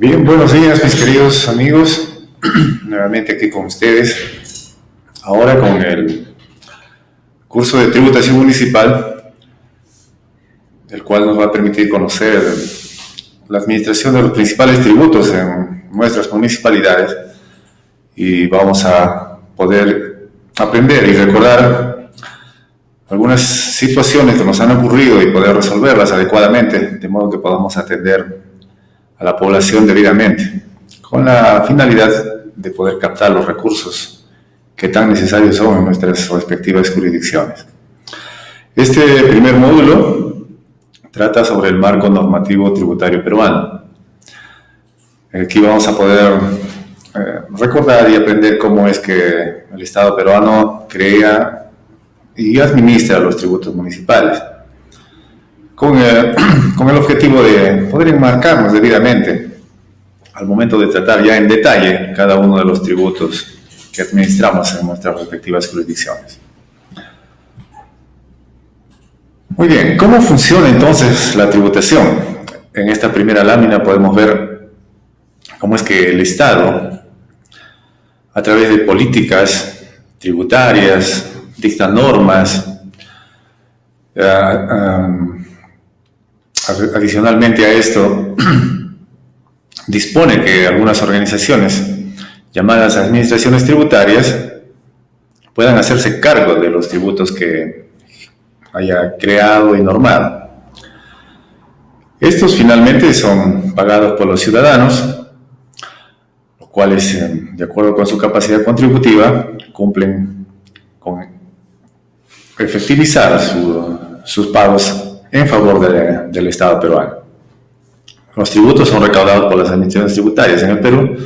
Bien, buenos días mis queridos amigos, nuevamente aquí con ustedes, ahora con el curso de tributación municipal, el cual nos va a permitir conocer la administración de los principales tributos en nuestras municipalidades y vamos a poder aprender y recordar algunas situaciones que nos han ocurrido y poder resolverlas adecuadamente, de modo que podamos atender a la población debidamente, con la finalidad de poder captar los recursos que tan necesarios son en nuestras respectivas jurisdicciones. Este primer módulo trata sobre el marco normativo tributario peruano. Aquí vamos a poder recordar y aprender cómo es que el Estado peruano crea y administra los tributos municipales, con el objetivo de poder enmarcarnos debidamente al momento de tratar ya en detalle cada uno de los tributos que administramos en nuestras respectivas jurisdicciones. Muy bien, ¿cómo funciona entonces la tributación? En esta primera lámina podemos ver cómo es que el Estado, a través de políticas tributarias, dicta normas, adicionalmente a esto, dispone que algunas organizaciones llamadas administraciones tributarias puedan hacerse cargo de los tributos que haya creado y normado. Estos finalmente son pagados por los ciudadanos, los cuales, de acuerdo con su capacidad contributiva, cumplen con efectivizar sus pagos en favor del Estado peruano. Los tributos son recaudados por las administraciones tributarias en el Perú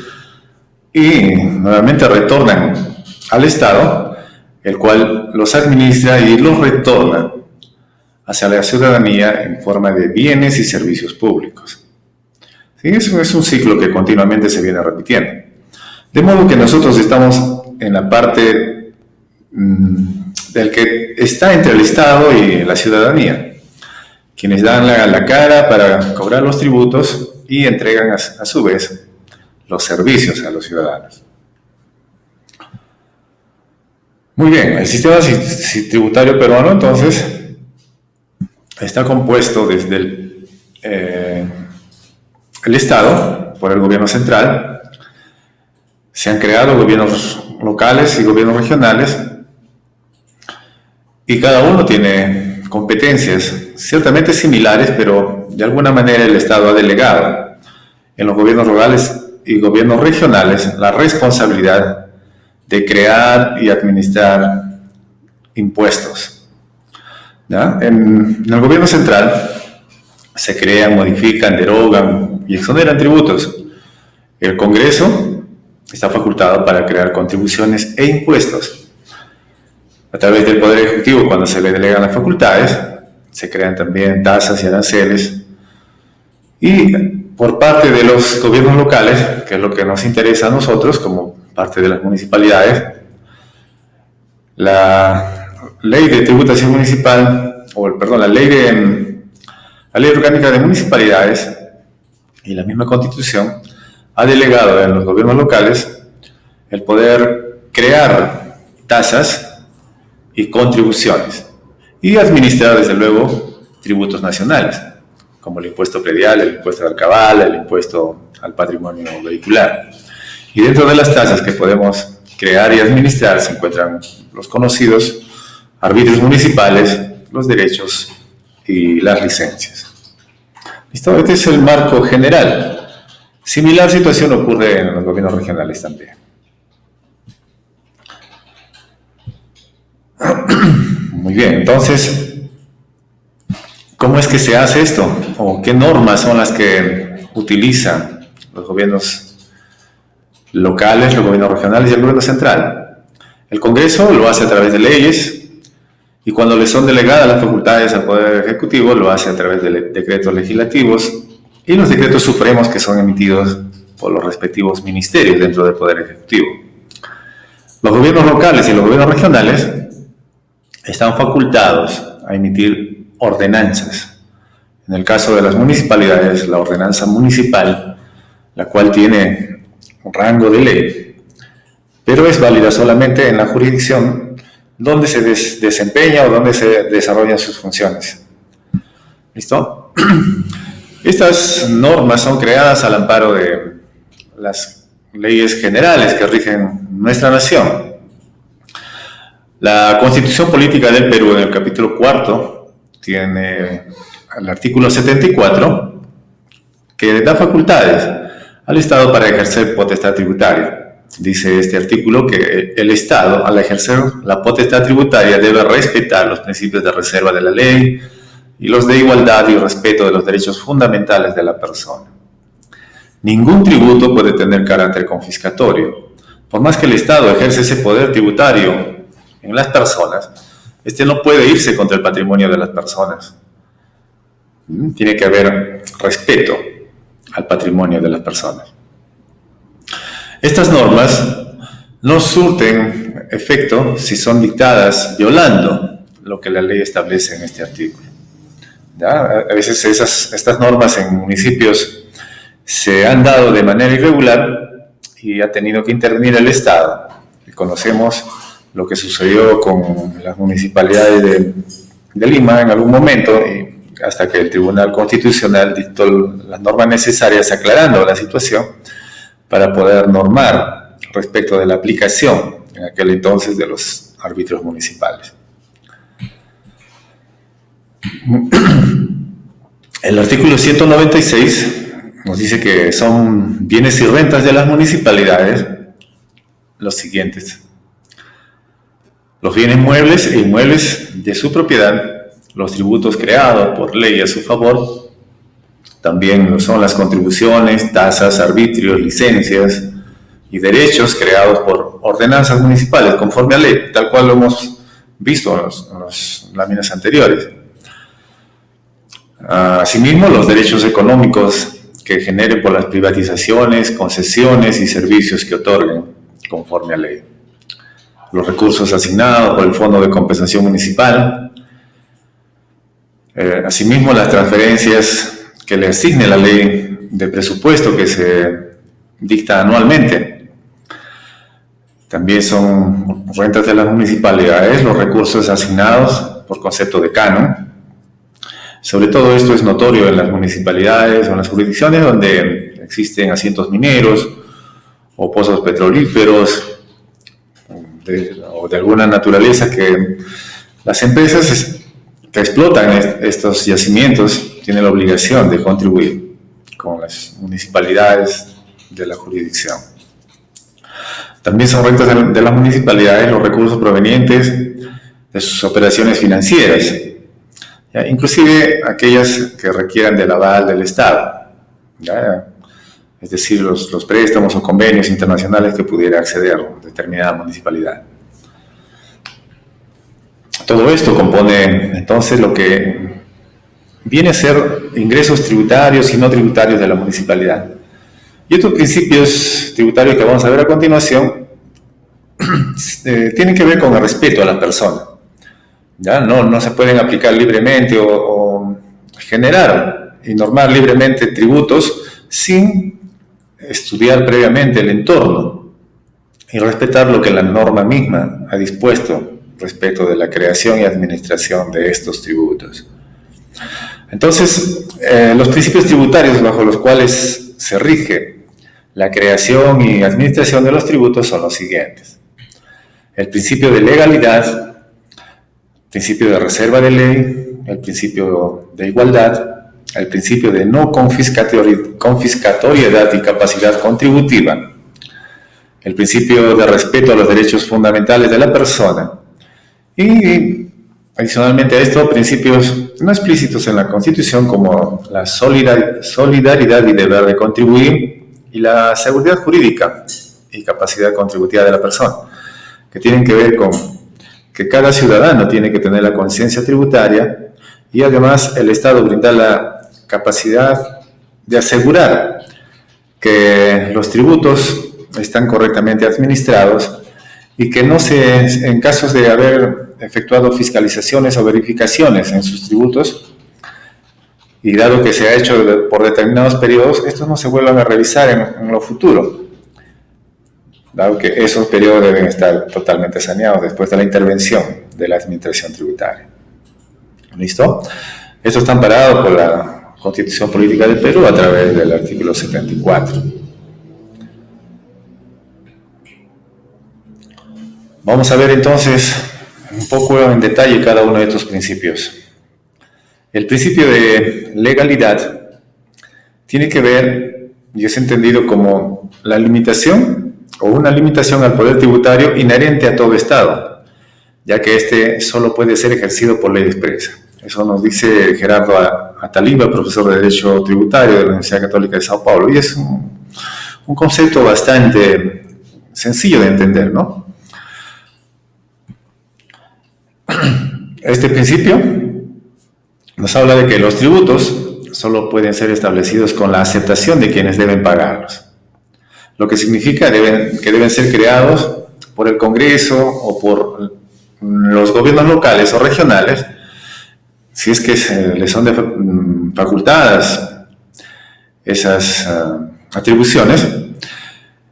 y nuevamente retornan al Estado, el cual los administra y los retorna hacia la ciudadanía en forma de bienes y servicios públicos. ¿Sí? Eso es un ciclo que continuamente se viene repitiendo. De modo que nosotros estamos en la parte del que está entre el Estado y la ciudadanía, quienes dan la cara para cobrar los tributos y entregan a su vez los servicios a los ciudadanos. Muy bien, el sistema tributario peruano entonces está compuesto desde el Estado, por el gobierno central. Se han creado gobiernos locales y gobiernos regionales y cada uno tiene competencias ciertamente similares, pero de alguna manera el Estado ha delegado en los gobiernos locales y gobiernos regionales la responsabilidad de crear y administrar impuestos. ¿Ya? En el gobierno central se crean, modifican, derogan y exoneran tributos. El Congreso está facultado para crear contribuciones e impuestos. A través del Poder Ejecutivo, cuando se le delegan las facultades, se crean también tasas y aranceles. Y por parte de los gobiernos locales, que es lo que nos interesa a nosotros como parte de las municipalidades, la ley de tributación municipal, la ley orgánica de municipalidades y la misma Constitución ha delegado en los gobiernos locales el poder crear tasas y contribuciones y administrar desde luego tributos nacionales como el impuesto predial, el impuesto de alcabala, el impuesto al patrimonio vehicular. Y dentro de las tasas que podemos crear y administrar se encuentran los conocidos arbitrios municipales, los derechos y las licencias. ¿Listo? Este es el marco general. Similar situación ocurre en los gobiernos regionales también. Muy bien, entonces, ¿cómo es que se hace esto? ¿O qué normas son las que utilizan los gobiernos locales, los gobiernos regionales y el gobierno central? El Congreso lo hace a través de leyes y cuando le son delegadas las facultades al Poder Ejecutivo lo hace a través de decretos legislativos y los decretos supremos que son emitidos por los respectivos ministerios dentro del Poder Ejecutivo. Los gobiernos locales y los gobiernos regionales están facultados a emitir ordenanzas. En el caso de las municipalidades, la ordenanza municipal la cual tiene un rango de ley, pero es válida solamente en la jurisdicción donde se desempeña o donde se desarrollan sus funciones. ¿Listo? Estas normas son creadas al amparo de las leyes generales que rigen nuestra nación. La Constitución Política del Perú, en el capítulo 4, tiene el artículo 74, que da facultades al Estado para ejercer potestad tributaria. Dice este artículo que el Estado, al ejercer la potestad tributaria, debe respetar los principios de reserva de la ley y los de igualdad y respeto de los derechos fundamentales de la persona. Ningún tributo puede tener carácter confiscatorio. Por más que el Estado ejerce ese poder tributario en las personas, este no puede irse contra el patrimonio de las personas. Tiene que haber respeto al patrimonio de las personas. Estas normas no surten efecto si son dictadas violando lo que la ley establece en este artículo. ¿Ya? A veces estas normas en municipios se han dado de manera irregular y ha tenido que intervenir el Estado. Y conocemos lo que sucedió con las municipalidades de Lima en algún momento, y hasta que el Tribunal Constitucional dictó las normas necesarias aclarando la situación para poder normar respecto de la aplicación en aquel entonces de los árbitros municipales. El artículo 196 nos dice que son bienes y rentas de las municipalidades los siguientes: los bienes muebles e inmuebles de su propiedad, los tributos creados por ley a su favor, también son las contribuciones, tasas, arbitrios, licencias y derechos creados por ordenanzas municipales conforme a ley, tal cual lo hemos visto en las láminas anteriores. Asimismo, los derechos económicos que generen por las privatizaciones, concesiones y servicios que otorguen conforme a ley. Los recursos asignados por el Fondo de Compensación Municipal. Asimismo, las transferencias que le asigne la ley de presupuesto que se dicta anualmente. También son rentas de las municipalidades, los recursos asignados por concepto de canon. Sobre todo esto es notorio en las municipalidades o en las jurisdicciones donde existen asientos mineros o pozos petrolíferos o de alguna naturaleza, que las empresas que explotan estos yacimientos tienen la obligación de contribuir con las municipalidades de la jurisdicción. También son rentas de las municipalidades los recursos provenientes de sus operaciones financieras, ¿ya? Inclusive aquellas que requieran del aval del Estado, ¿ya? Es decir, los préstamos o convenios internacionales que pudiera acceder a determinada municipalidad. Todo esto compone entonces lo que viene a ser ingresos tributarios y no tributarios de la municipalidad. Y estos principios tributarios que vamos a ver a continuación tienen que ver con el respeto a la persona. ¿Ya? No se pueden aplicar libremente o generar y normar libremente tributos sin estudiar previamente el entorno y respetar lo que la norma misma ha dispuesto respecto de la creación y administración de estos tributos. Entonces, los principios tributarios bajo los cuales se rige la creación y administración de los tributos son los siguientes: el principio de legalidad, el principio de reserva de ley, el principio de igualdad, el principio de no confiscatoriedad y capacidad contributiva, el principio de respeto a los derechos fundamentales de la persona y, adicionalmente a esto, principios no explícitos en la Constitución como la solidaridad y deber de contribuir y la seguridad jurídica y capacidad contributiva de la persona, que tienen que ver con que cada ciudadano tiene que tener la conciencia tributaria y además el Estado brinda la capacidad de asegurar que los tributos están correctamente administrados y que no se, en casos de haber efectuado fiscalizaciones o verificaciones en sus tributos, y dado que se ha hecho por determinados periodos, estos no se vuelvan a revisar en lo futuro, dado que esos periodos deben estar totalmente saneados después de la intervención de la administración tributaria. ¿Listo? Esto está amparado por la Constitución Política del Perú a través del artículo 74. Vamos a ver entonces un poco en detalle cada uno de estos principios. El principio de legalidad tiene que ver, y es entendido como la limitación o una limitación al poder tributario inherente a todo Estado, ya que este solo puede ser ejercido por ley expresa. Eso nos dice Gerardo Ataliba, profesor de Derecho Tributario de la Universidad Católica de Sao Paulo, y es un concepto bastante sencillo de entender, ¿no? Este principio nos habla de que los tributos solo pueden ser establecidos con la aceptación de quienes deben pagarlos, lo que significa que deben ser creados por el Congreso o por los gobiernos locales o regionales, si es que les son facultadas esas atribuciones,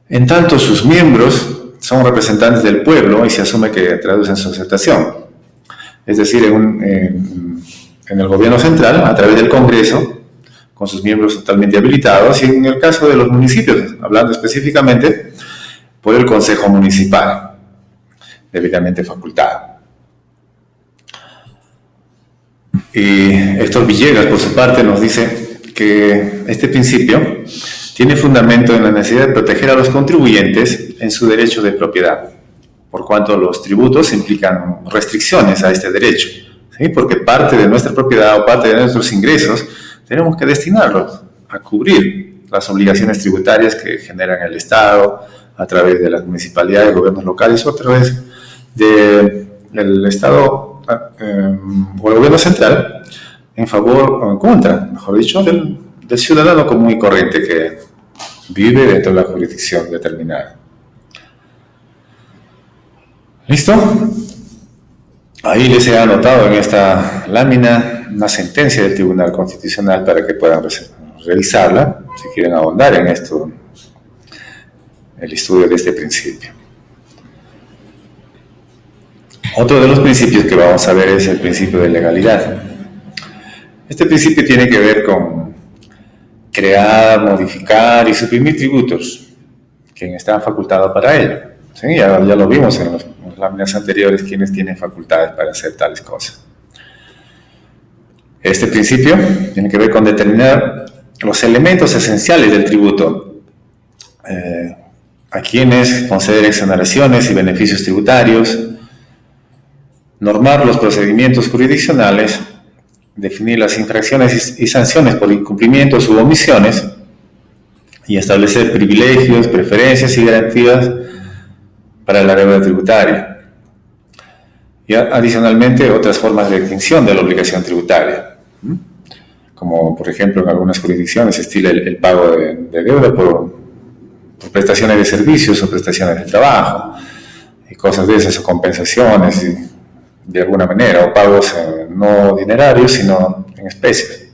en tanto sus miembros son representantes del pueblo y se asume que traducen su aceptación. Es decir, en el gobierno central, a través del Congreso, con sus miembros totalmente habilitados, y en el caso de los municipios, hablando específicamente, por el Consejo Municipal, debidamente facultado. Y Héctor Villegas, por su parte, nos dice que este principio tiene fundamento en la necesidad de proteger a los contribuyentes en su derecho de propiedad, por cuanto los tributos implican restricciones a este derecho, ¿sí? Porque parte de nuestra propiedad o parte de nuestros ingresos tenemos que destinarlos a cubrir las obligaciones tributarias que generan el Estado a través de las municipalidades, gobiernos locales o a través del Estado o el gobierno central en favor o en contra, mejor dicho, del ciudadano común y corriente que vive dentro de la jurisdicción determinada. ¿Listo? Ahí les he anotado en esta lámina una sentencia del Tribunal Constitucional para que puedan revisarla, si quieren ahondar en esto, el estudio de este principio. Otro de los principios que vamos a ver es el principio de legalidad. Este principio tiene que ver con crear, modificar y suprimir tributos, quien está facultado para ello. ¿Sí? Ya lo vimos en las láminas anteriores, quienes tienen facultades para hacer tales cosas. Este principio tiene que ver con determinar los elementos esenciales del tributo, a quienes conceder exoneraciones y beneficios tributarios, normar los procedimientos jurisdiccionales, definir las infracciones y sanciones por incumplimientos u omisiones y establecer privilegios, preferencias y garantías para la deuda tributaria. Y adicionalmente otras formas de extinción de la obligación tributaria, como por ejemplo en algunas jurisdicciones se estila el pago de deuda por prestaciones de servicios o prestaciones de trabajo y cosas de esas, o compensaciones de alguna manera, o pagos no dinerarios sino en especies.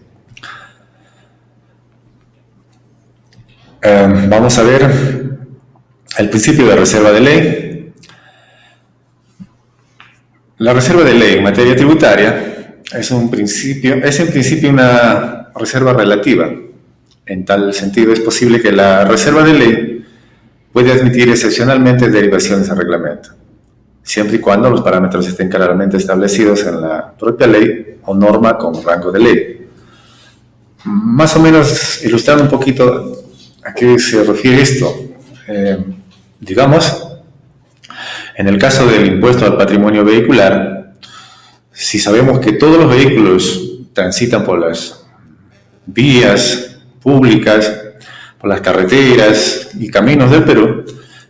Vamos a ver el principio de reserva de ley. La reserva de ley en materia tributaria es en principio una reserva relativa. En tal sentido, es posible que la reserva de ley puede admitir excepcionalmente derivaciones al reglamento, siempre y cuando los parámetros estén claramente establecidos en la propia ley o norma con rango de ley. Más o menos ilustrando un poquito a qué se refiere esto. Digamos, en el caso del impuesto al patrimonio vehicular, si sabemos que todos los vehículos transitan por las vías públicas, por las carreteras y caminos del Perú,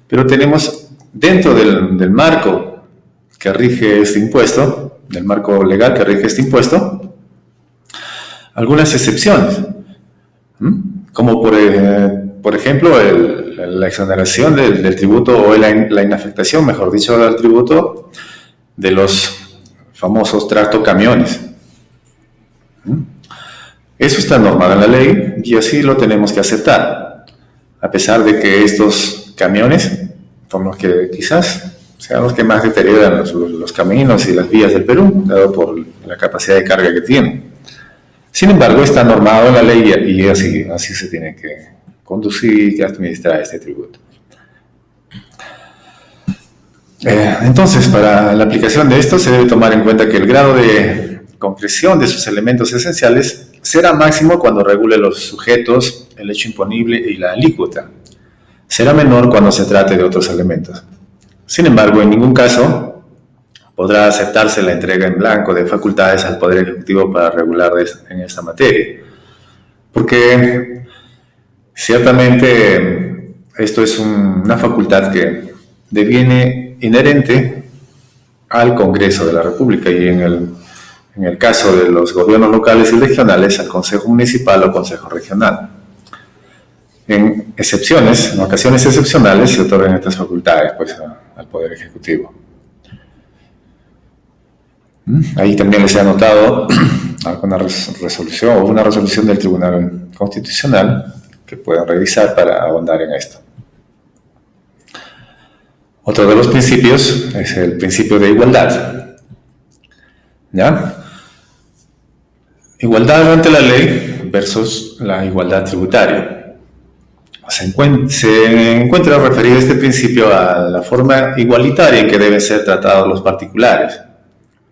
pero tenemos dentro del marco que rige este impuesto, del marco legal que rige este impuesto, algunas excepciones, como por ejemplo la exoneración del tributo o la inafectación, mejor dicho, del tributo de los famosos tractocamiones. Eso está normado en la ley y así lo tenemos que aceptar, a pesar de que estos camiones son los que quizás sean los que más deterioran los caminos y las vías del Perú, dado por la capacidad de carga que tienen. Sin embargo, está normado en la ley y así se tiene que conducir y administrar este tributo. Entonces, para la aplicación de esto se debe tomar en cuenta que el grado de concreción de sus elementos esenciales será máximo cuando regule los sujetos, el hecho imponible y la alícuota. Será menor cuando se trate de otros elementos. Sin embargo, en ningún caso podrá aceptarse la entrega en blanco de facultades al Poder Ejecutivo para regular en esta materia, porque ciertamente esto es una facultad que deviene inherente al Congreso de la República y en el caso de los gobiernos locales y regionales al Consejo Municipal o Consejo Regional. En ocasiones excepcionales se otorgan estas facultades al Poder Ejecutivo. Ahí también les he anotado alguna resolución o una resolución del Tribunal Constitucional que puedan revisar para ahondar en esto. Otro de los principios es el principio de igualdad. ¿Ya? Igualdad ante la ley versus la igualdad tributaria. Se encuentra referido este principio a la forma igualitaria en que deben ser tratados los particulares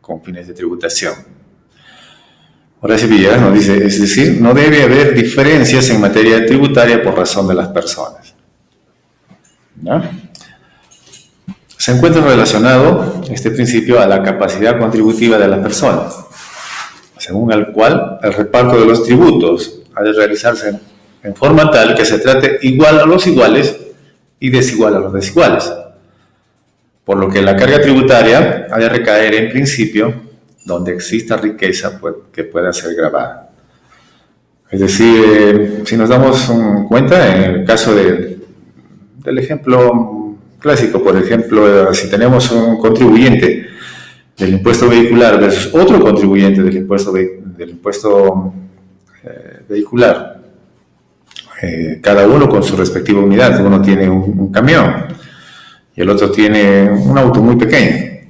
con fines de tributación. Horacio Villegas nos dice, es decir, no debe haber diferencias en materia tributaria por razón de las personas. ¿Ya? Se encuentra relacionado este principio a la capacidad contributiva de las personas, según el cual el reparto de los tributos ha de realizarse en forma tal que se trate igual a los iguales y desigual a los desiguales, por lo que la carga tributaria ha de recaer en principio donde exista riqueza que pueda ser gravada. Es decir, si nos damos cuenta, en el caso del ejemplo clásico, por ejemplo, si tenemos un contribuyente del impuesto vehicular versus otro contribuyente del impuesto vehicular, cada uno con su respectiva unidad. Uno tiene un camión y el otro tiene un auto muy pequeño.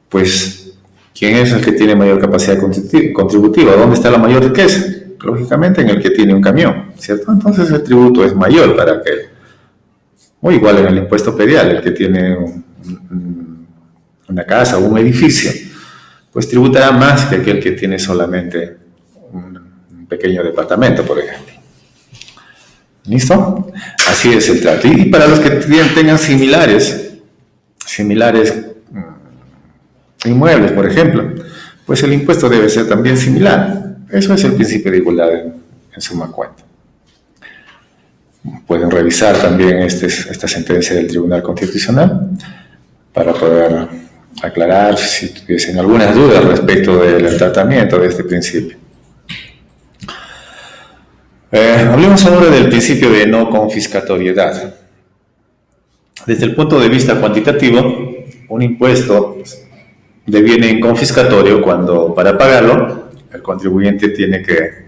Pues, ¿quién es el que tiene mayor capacidad contributiva? ¿Dónde está la mayor riqueza? Lógicamente en el que tiene un camión, ¿cierto? Entonces el tributo es mayor para aquel. O igual en el impuesto predial, el que tiene una casa o un edificio, pues tributará más que aquel que tiene solamente un pequeño departamento, por ejemplo. ¿Listo? Así es el trato. Y para los que tengan similares inmuebles, por ejemplo, pues el impuesto debe ser también similar. Eso es el principio de igualdad en suma cuenta. Pueden revisar también esta sentencia del Tribunal Constitucional para poder aclarar si tuviesen algunas dudas respecto del tratamiento de este principio. Hablemos ahora del principio de no confiscatoriedad. Desde el punto de vista cuantitativo, un impuesto deviene confiscatorio cuando, para pagarlo, el contribuyente tiene que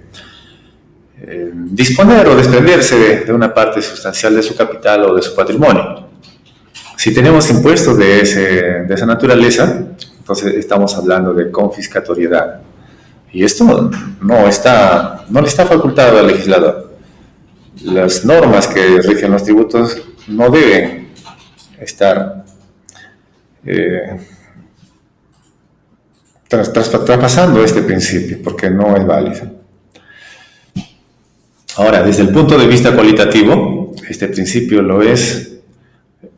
disponer o desprenderse de una parte sustancial de su capital o de su patrimonio. Si tenemos impuestos de esa naturaleza, entonces estamos hablando de confiscatoriedad. Y esto no le está facultado al legislador. Las normas que rigen los tributos no deben estar traspasando este principio, porque no es válido. Ahora, desde el punto de vista cualitativo, este principio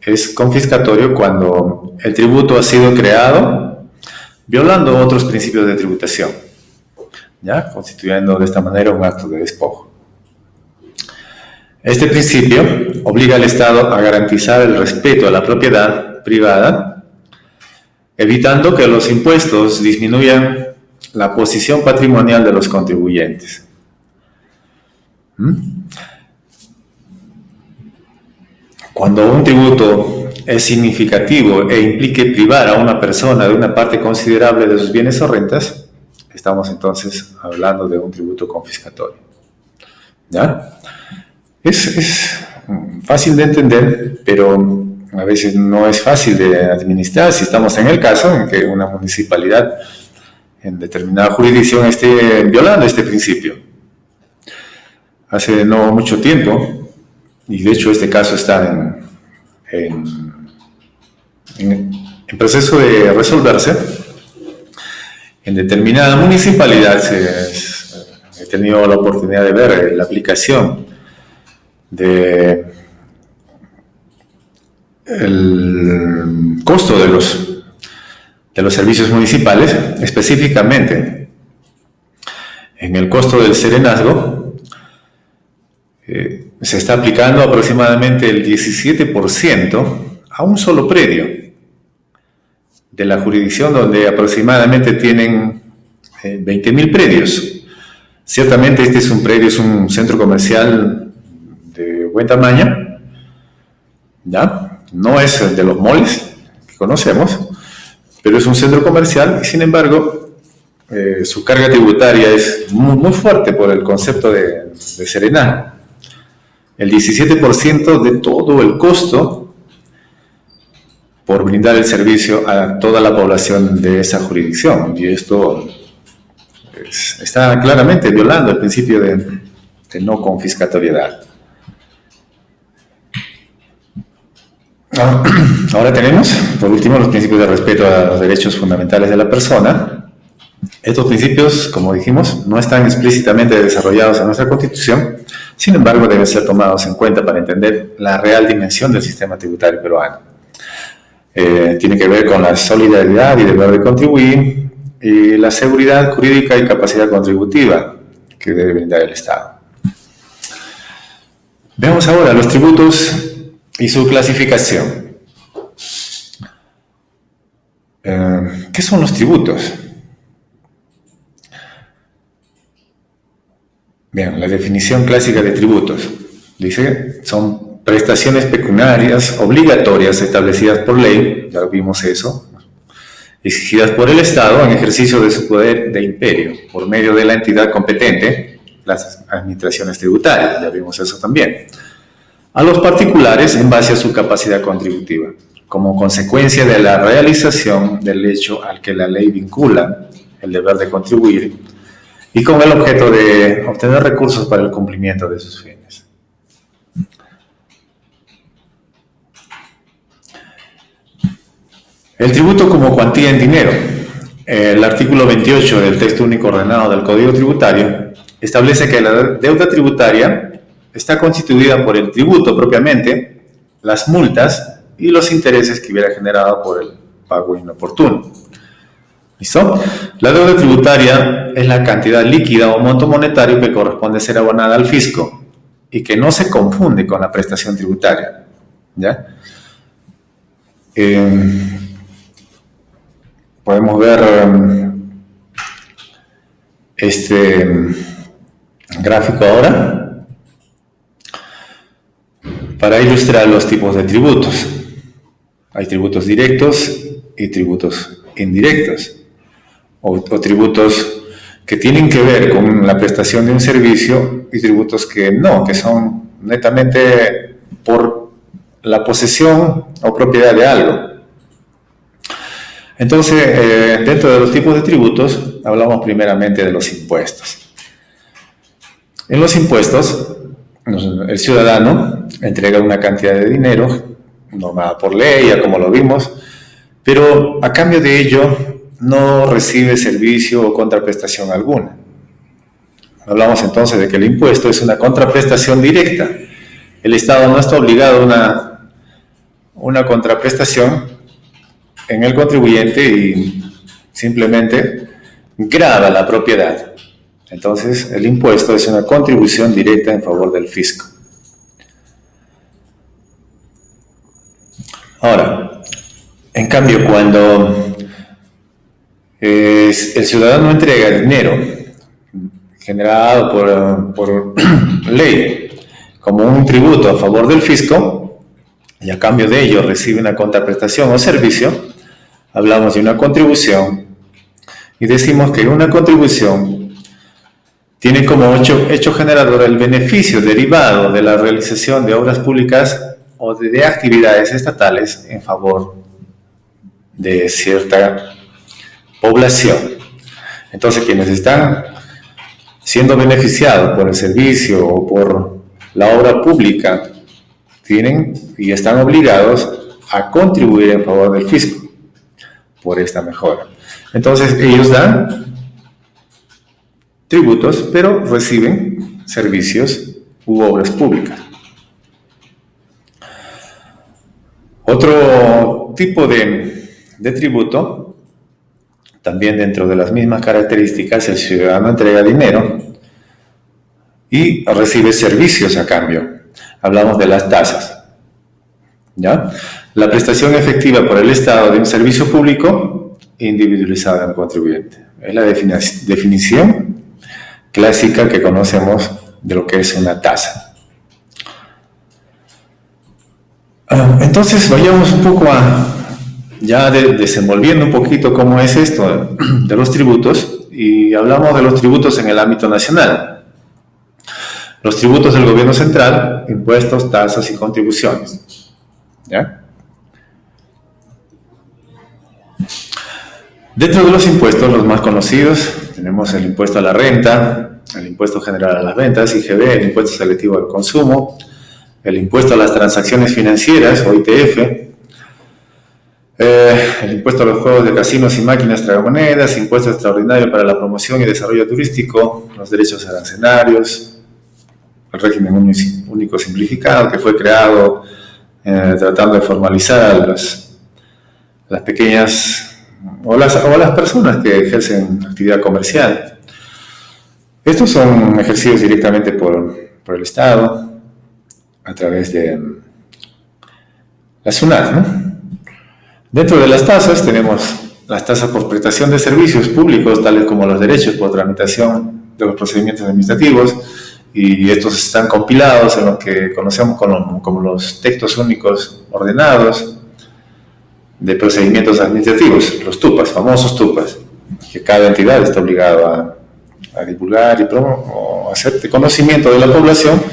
es confiscatorio cuando el tributo ha sido creado violando otros principios de tributación, ¿ya? Constituyendo de esta manera un acto de despojo. Este principio obliga al Estado a garantizar el respeto a la propiedad privada, evitando que los impuestos disminuyan la posición patrimonial de los contribuyentes. Cuando un tributo es significativo e implique privar a una persona de una parte considerable de sus bienes o rentas, estamos entonces hablando de un tributo confiscatorio. ¿Ya? Es fácil de entender, pero a veces no es fácil de administrar si estamos en el caso en que una municipalidad en determinada jurisdicción esté violando este principio. Hace no mucho tiempo, y de hecho este caso está en proceso de resolverse, en determinada municipalidad he tenido la oportunidad de ver la aplicación de el costo de los servicios municipales, específicamente en el costo del serenazgo. Se está aplicando aproximadamente el 17% a un solo predio de la jurisdicción, donde aproximadamente tienen 20.000 predios. Ciertamente este es un predio, es un centro comercial de buen tamaño, ¿ya? No es de los malls que conocemos, pero es un centro comercial y sin embargo su carga tributaria es muy fuerte por el concepto de serenazgo. El 17% de todo el costo por brindar el servicio a toda la población de esa jurisdicción. Y esto está claramente violando el principio de no confiscatoriedad. Ahora tenemos, por último, los principios de respeto a los derechos fundamentales de la persona. Estos principios, como dijimos, no están explícitamente desarrollados en nuestra Constitución, sin embargo, deben ser tomados en cuenta para entender la real dimensión del sistema tributario peruano. Tiene que ver con la solidaridad y deber de contribuir, y la seguridad jurídica y capacidad contributiva que debe brindar el Estado. Veamos ahora los tributos y su clasificación. ¿Qué son los tributos? Bien, la definición clásica de tributos dice: son prestaciones pecuniarias obligatorias establecidas por ley, ya vimos eso, exigidas por el Estado en ejercicio de su poder de imperio por medio de la entidad competente, las administraciones tributarias, ya vimos eso también, a los particulares en base a su capacidad contributiva, como consecuencia de la realización del hecho al que la ley vincula el deber de contribuir y con el objeto de obtener recursos para el cumplimiento de sus fines. El tributo como cuantía en dinero. El artículo 28 del texto único ordenado del Código Tributario establece que la deuda tributaria está constituida por el tributo propiamente, las multas y los intereses que hubiera generado por el pago inoportuno. ¿Listo? La deuda tributaria es la cantidad líquida o monto monetario que corresponde ser abonada al fisco y que no se confunde con la prestación tributaria. ¿Ya? Podemos ver este gráfico ahora para ilustrar los tipos de tributos. Hay tributos directos y tributos indirectos, o tributos que tienen que ver con la prestación de un servicio y tributos que no, que son netamente por la posesión o propiedad de algo. Entonces, dentro de los tipos de tributos, hablamos primeramente de los impuestos. En los impuestos, el ciudadano entrega una cantidad de dinero, normada por ley, ya como lo vimos, pero a cambio de ello no recibe servicio o contraprestación alguna. Hablamos entonces de que el impuesto es una contraprestación directa. El Estado no está obligado a una contraprestación en el contribuyente y simplemente grava la propiedad. Entonces, el impuesto es una contribución directa en favor del fisco. Ahora, en cambio, cuando el ciudadano entrega dinero generado por ley como un tributo a favor del fisco y a cambio de ello recibe una contraprestación o servicio, hablamos de una contribución y decimos que una contribución tiene como hecho generador el beneficio derivado de la realización de obras públicas o de actividades estatales en favor de cierta población. Entonces, quienes están siendo beneficiados por el servicio o por la obra pública tienen y están obligados a contribuir en favor del fisco por esta mejora. Entonces, ellos dan tributos, pero reciben servicios u obras públicas. Otro tipo de tributo, también dentro de las mismas características, el ciudadano entrega dinero y recibe servicios a cambio. Hablamos de las tasas, ¿ya? La prestación efectiva por el Estado de un servicio público individualizado en el contribuyente. Es la definición clásica que conocemos de lo que es una tasa. Entonces, vayamos un poco desenvolviendo un poquito cómo es esto de los tributos, y hablamos de los tributos en el ámbito nacional. Los tributos del gobierno central, impuestos, tasas y contribuciones. ¿Ya? Dentro de los impuestos, los más conocidos, tenemos el impuesto a la renta, el impuesto general a las ventas, IGB, el impuesto selectivo al consumo, el impuesto a las transacciones financieras, o ITF, el impuesto a los juegos de casinos y máquinas tragamonedas, impuesto extraordinario para la promoción y desarrollo turístico, los derechos arancelarios, el régimen único simplificado que fue creado tratando de formalizar a las pequeñas o las personas que ejercen actividad comercial. Estos son ejercidos directamente por el Estado a través de la SUNAT, ¿no? Dentro de las tasas tenemos las tasas por prestación de servicios públicos, tales como los derechos por tramitación de los procedimientos administrativos, y estos están compilados en lo que conocemos como los textos únicos ordenados de procedimientos administrativos, los TUPAS, famosos TUPAS, que cada entidad está obligada a divulgar o hacer de conocimiento de la población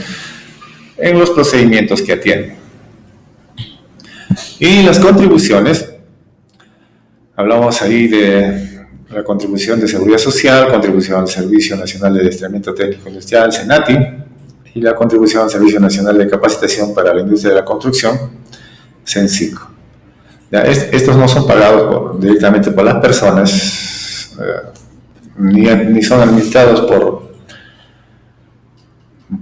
en los procedimientos que atienden. Y las contribuciones, hablamos ahí de la contribución de seguridad social, contribución al Servicio Nacional de Adiestramiento Técnico Industrial, SENATI, y la contribución al Servicio Nacional de Capacitación para la Industria de la Construcción, SENCICO. Estos no son pagados directamente por las personas, ni son administrados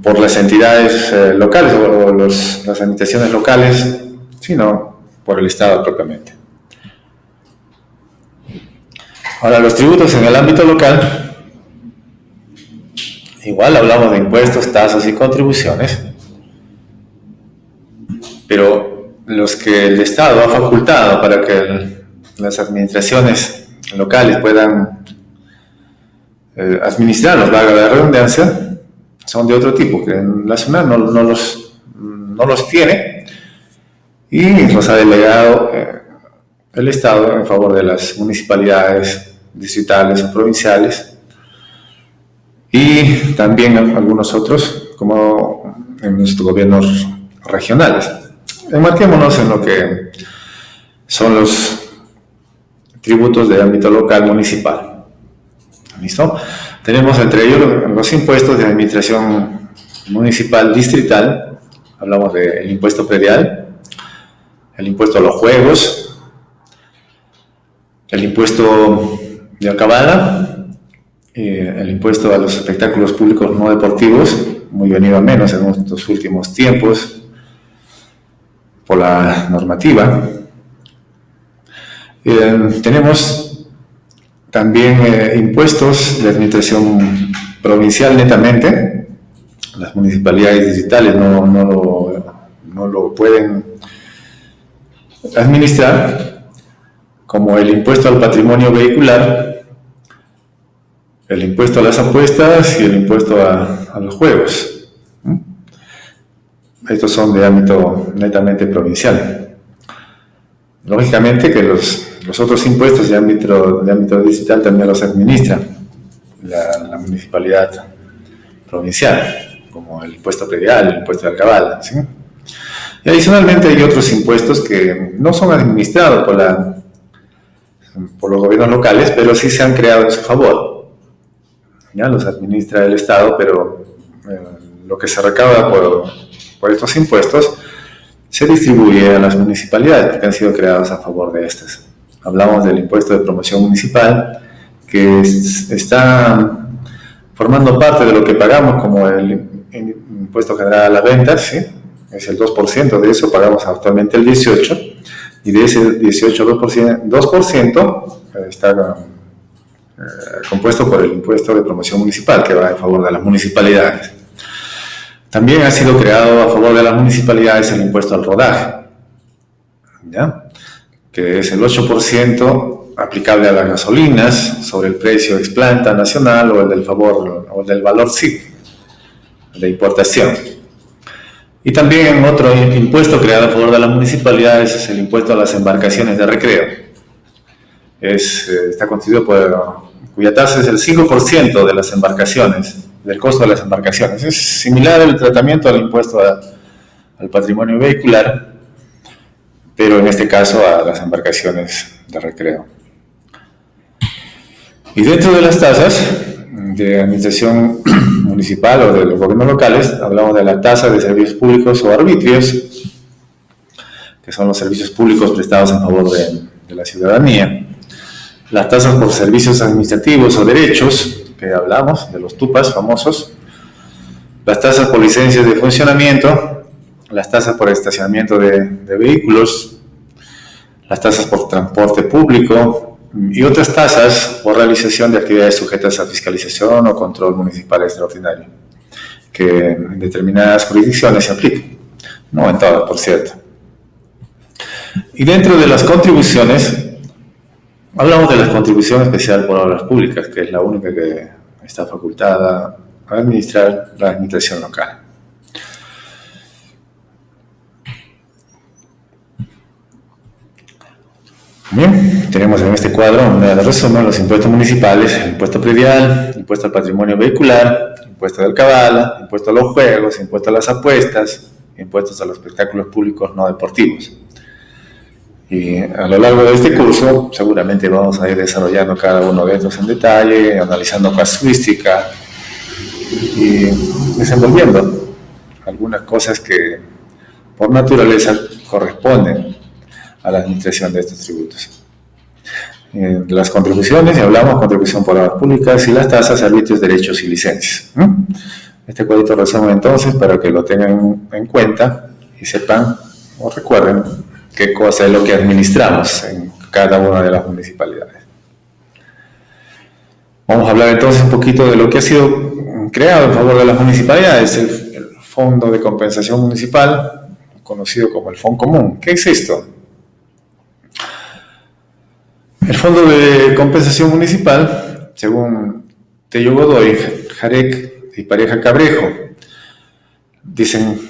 por las entidades locales o las administraciones locales, sino por el Estado propiamente. Ahora, los tributos en el ámbito local, igual hablamos de impuestos, tasas y contribuciones, pero los que el Estado ha facultado para que las administraciones locales puedan administrarlos, valga la redundancia, son de otro tipo, que la SUNAT no los tiene, y los ha delegado el Estado en favor de las municipalidades distritales o provinciales, y también algunos otros, como en nuestros gobiernos regionales. Enmarquémonos en lo que son los tributos de ámbito local municipal. ¿Listo? Tenemos entre ellos los impuestos de administración municipal distrital. Hablamos del impuesto predial, el impuesto a los juegos, el impuesto de alcabala, el impuesto a los espectáculos públicos no deportivos, muy venido a menos en estos últimos tiempos por la normativa. Tenemos también impuestos de administración provincial netamente. Las municipalidades distritales no lo pueden administrar, como el impuesto al patrimonio vehicular, el impuesto a las apuestas y el impuesto a los juegos. Estos son de ámbito netamente provincial. Lógicamente que los Los otros impuestos de ámbito distrital también los administra la municipalidad provincial, como el impuesto predial, el impuesto de alcabala, ¿sí? Y adicionalmente hay otros impuestos que no son administrados por los gobiernos locales, pero sí se han creado en su favor. Ya los administra el Estado, pero lo que se recauda por estos impuestos se distribuye a las municipalidades porque han sido creados a favor de estas. Hablamos del impuesto de promoción municipal, que está formando parte de lo que pagamos como el impuesto general a las ventas, ¿sí? Es el 2%, de eso pagamos actualmente el 18%, y de ese 2% está compuesto por el impuesto de promoción municipal, que va en favor de las municipalidades. También ha sido creado a favor de las municipalidades el impuesto al rodaje, ¿ya? Que es el 8% aplicable a las gasolinas sobre el precio ex planta nacional o el del valor CIF de importación. Y también otro impuesto creado a favor de las municipalidades es el impuesto a las embarcaciones de recreo. Está constituido cuya tasa es el 5% de las embarcaciones, del costo de las embarcaciones. Es similar el tratamiento al impuesto al patrimonio vehicular, pero en este caso a las embarcaciones de recreo. Y dentro de las tasas de administración municipal o de los gobiernos locales, hablamos de la tasa de servicios públicos o arbitrios, que son los servicios públicos prestados en favor de la ciudadanía. Las tasas por servicios administrativos o derechos, que hablamos, de los TUPAS famosos. Las tasas por licencias de funcionamiento, las tasas por estacionamiento de vehículos, las tasas por transporte público y otras tasas por realización de actividades sujetas a fiscalización o control municipal extraordinario, que en determinadas jurisdicciones se aplican, no en todas, por cierto. Y dentro de las contribuciones, hablamos de la contribución especial por obras públicas, que es la única que está facultada a administrar la administración local. Bien, tenemos en este cuadro una de resumen los impuestos municipales: el impuesto predial, el impuesto al patrimonio vehicular, el impuesto de alcabala, impuesto a los juegos, impuesto a las apuestas, impuestos a los espectáculos públicos no deportivos. Y a lo largo de este curso seguramente vamos a ir desarrollando cada uno de estos en detalle, analizando casuística y desenvolviendo algunas cosas que por naturaleza corresponden a la administración de estos tributos. Las contribuciones, y hablamos contribución por obras públicas, y las tasas, arbitrios, derechos y licencias. Este cuadrito resumen entonces para que lo tengan en cuenta y sepan o recuerden qué cosa es lo que administramos en cada una de las municipalidades. Vamos a hablar entonces un poquito de lo que ha sido creado en favor de las municipalidades, el Fondo de Compensación Municipal, conocido como el FONCOMUN. ¿Qué es esto? El Fondo de Compensación Municipal, según Tello Godoy, Jarek y Pareja Cabrejo, dicen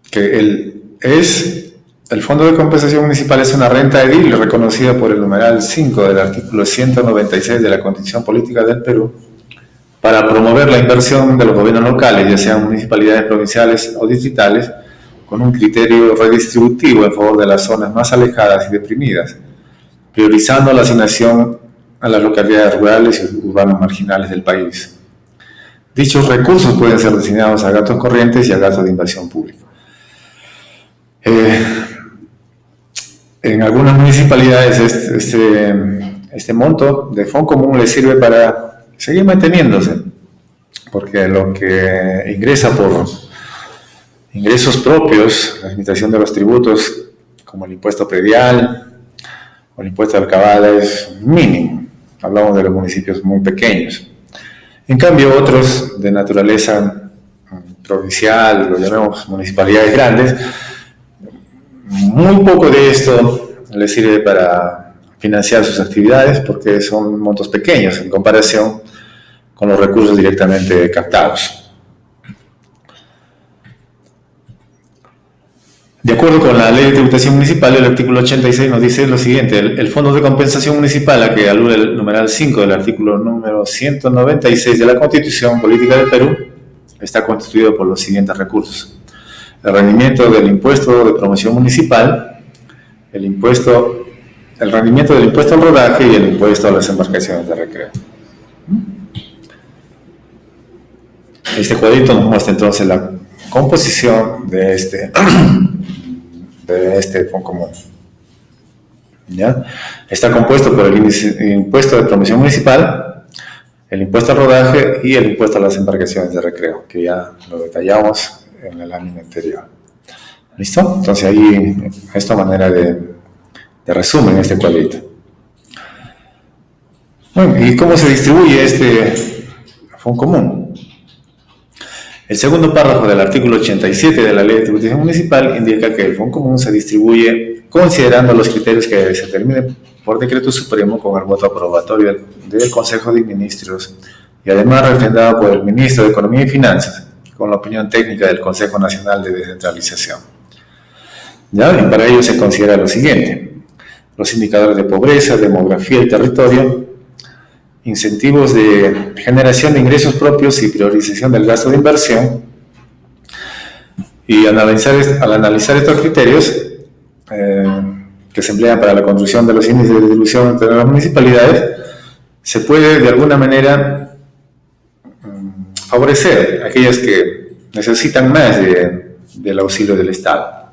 que el Fondo de Compensación Municipal es una renta edil reconocida por el numeral 5 del artículo 196 de la Constitución Política del Perú para promover la inversión de los gobiernos locales, ya sean municipalidades provinciales o distritales, con un criterio redistributivo en favor de las zonas más alejadas y deprimidas, priorizando la asignación a las localidades rurales y urbanos marginales del país. Dichos recursos pueden ser destinados a gastos corrientes y a gastos de inversión pública. En algunas municipalidades este monto de FONCOMUN les sirve para seguir manteniéndose, porque lo que ingresa por ingresos propios, la administración de los tributos, como el impuesto predial o el impuesto de alcabala, es mínimo. Hablamos de los municipios muy pequeños. En cambio, otros de naturaleza provincial, lo llamamos municipalidades grandes, muy poco de esto les sirve para financiar sus actividades porque son montos pequeños en comparación con los recursos directamente captados. De acuerdo con la Ley de Tributación Municipal, el artículo 86 nos dice lo siguiente: el Fondo de Compensación Municipal, a que alude el numeral 5 del artículo número 196 de la Constitución Política del Perú, está constituido por los siguientes recursos: el rendimiento del impuesto de promoción municipal, el rendimiento del impuesto al rodaje y el impuesto a las embarcaciones de recreo. Este cuadrito nos muestra entonces la composición de este fondo común. ¿Ya? Está compuesto por el impuesto de promoción municipal, el impuesto al rodaje y el impuesto a las embarcaciones de recreo, que ya lo detallamos en la lámina anterior. ¿Listo? Entonces ahí, esta manera de resumen este cuadrito. Bueno, ¿y cómo se distribuye este fondo común? El segundo párrafo del artículo 87 de la Ley de Tributación Municipal indica que el fondo común se distribuye considerando los criterios que se determinen por decreto supremo con el voto aprobatorio del Consejo de Ministros y además refrendado por el Ministro de Economía y Finanzas con la opinión técnica del Consejo Nacional de Descentralización. ¿Ya? Y para ello se considera lo siguiente: los indicadores de pobreza, demografía y territorio, incentivos de generación de ingresos propios y priorización del gasto de inversión. Y al analizar estos criterios que se emplean para la construcción de los índices de distribución entre las municipalidades, se puede de alguna manera favorecer a aquellas que necesitan más del auxilio del Estado.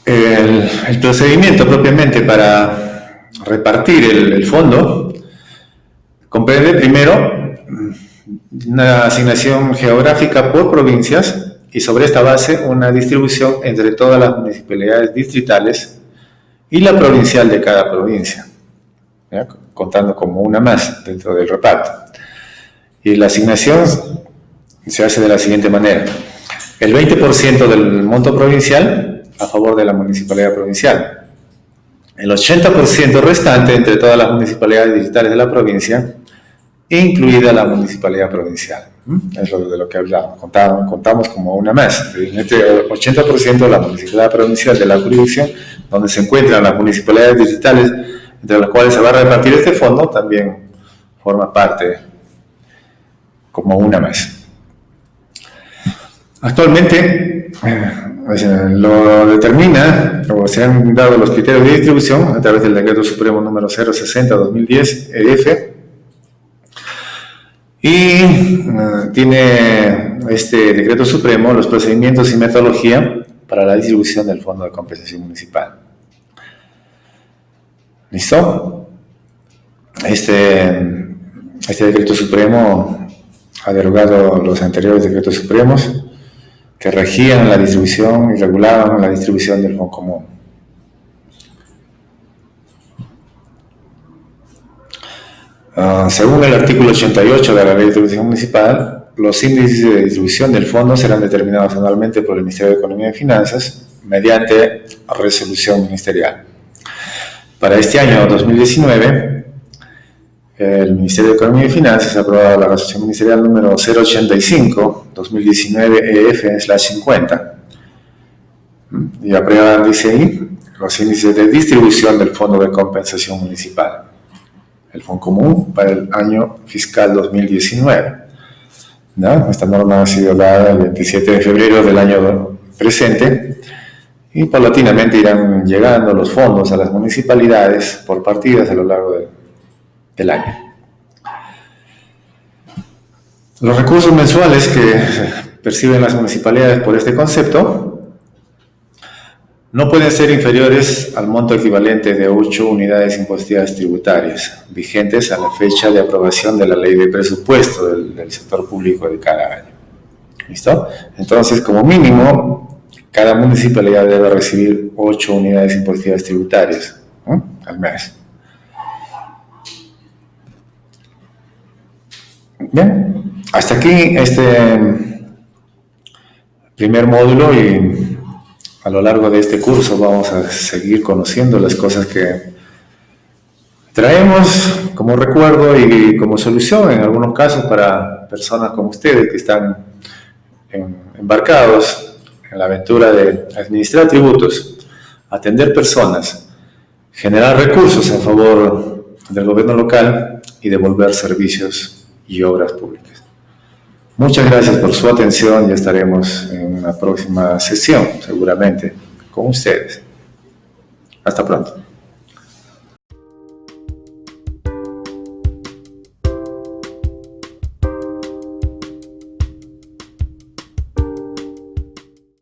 El procedimiento propiamente para repartir el fondo comprende primero una asignación geográfica por provincias y sobre esta base una distribución entre todas las municipalidades distritales y la provincial de cada provincia, ¿ya? Contando como una más dentro del reparto. Y la asignación se hace de la siguiente manera: el 20% del monto provincial a favor de la municipalidad provincial, el 80% restante entre todas las municipalidades distritales de la provincia, incluida la municipalidad provincial. Es de lo que hablamos, contamos como una más. En este 80% de la municipalidad provincial de la jurisdicción, donde se encuentran las municipalidades distritales, entre las cuales se va a repartir este fondo, también forma parte como una más. Actualmente lo determina, o se han dado los criterios de distribución a través del Decreto Supremo número 060/2010 EF, y tiene este Decreto Supremo los procedimientos y metodología para la distribución del Fondo de Compensación Municipal. ¿Listo? Este Decreto Supremo ha derogado los anteriores decretos supremos que regían la distribución y regulaban la distribución del fondo común. Según el artículo 88 de la Ley de Tributación Municipal, los índices de distribución del fondo serán determinados anualmente por el Ministerio de Economía y Finanzas mediante resolución ministerial. Para este año 2019, el Ministerio de Economía y Finanzas ha aprobado la resolución ministerial número 085/2019 EF/50 y aprueban, dice ahí, los índices de distribución del Fondo de Compensación Municipal, el Fondo Común para el año fiscal 2019. ¿No? Esta norma ha sido dada el 27 de febrero del año presente y paulatinamente irán llegando los fondos a las municipalidades por partidas a lo largo del año. Los recursos mensuales que perciben las municipalidades por este concepto no pueden ser inferiores al monto equivalente de 8 unidades impositivas tributarias vigentes a la fecha de aprobación de la ley de presupuesto del sector público de cada año. ¿Listo? Entonces, como mínimo, cada municipalidad debe recibir 8 unidades impositivas tributarias, ¿no?, al mes. Bien, hasta aquí este primer módulo, y a lo largo de este curso vamos a seguir conociendo las cosas que traemos como recuerdo y como solución en algunos casos para personas como ustedes que están embarcados en la aventura de administrar tributos, atender personas, generar recursos a favor del gobierno local y devolver servicios y obras públicas. Muchas gracias por su atención y estaremos en una próxima sesión, seguramente, con ustedes. Hasta pronto.